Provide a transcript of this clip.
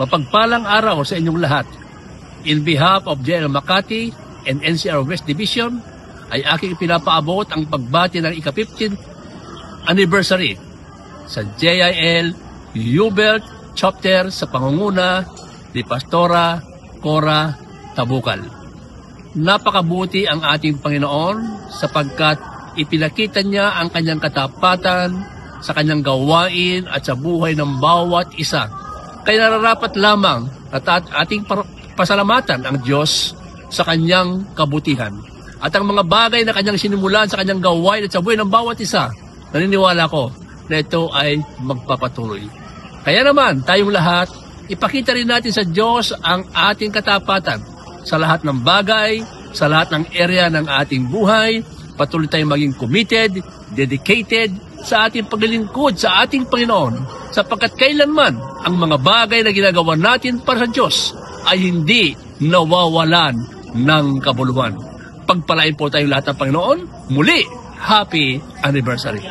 Mapagpalang araw sa inyong lahat. In behalf of JL Makati and NCR West Division, ay aking pinapaabot ang pagbati ng ika-15th anniversary sa JIL Hubert Chapter sa pangunguna ni Pastora Cora Tabukal. Napakabuti ang ating Panginoon sapagkat ipinakita niya ang kanyang katapatan sa kanyang gawain at sa buhay ng bawat isa. Kaya nararapat lamang at ating pasalamatan ang Diyos sa kanyang kabutihan. At ang mga bagay na kanyang sinimulan sa kanyang gawain at sa buhay ng bawat isa, naniniwala ko na ito ay magpapatuloy. Kaya naman, tayong lahat, ipakita rin natin sa Diyos ang ating katapatan sa lahat ng bagay, sa lahat ng area ng ating buhay. Patuloy tayong maging committed, dedicated sa ating paglilingkod sa ating Panginoon, sapagkat kailanman ang mga bagay na ginagawa natin para sa Diyos ay hindi nawawalan ng kabuluhan. Pagpalain po tayong lahat ng Panginoon. Muli, happy anniversary!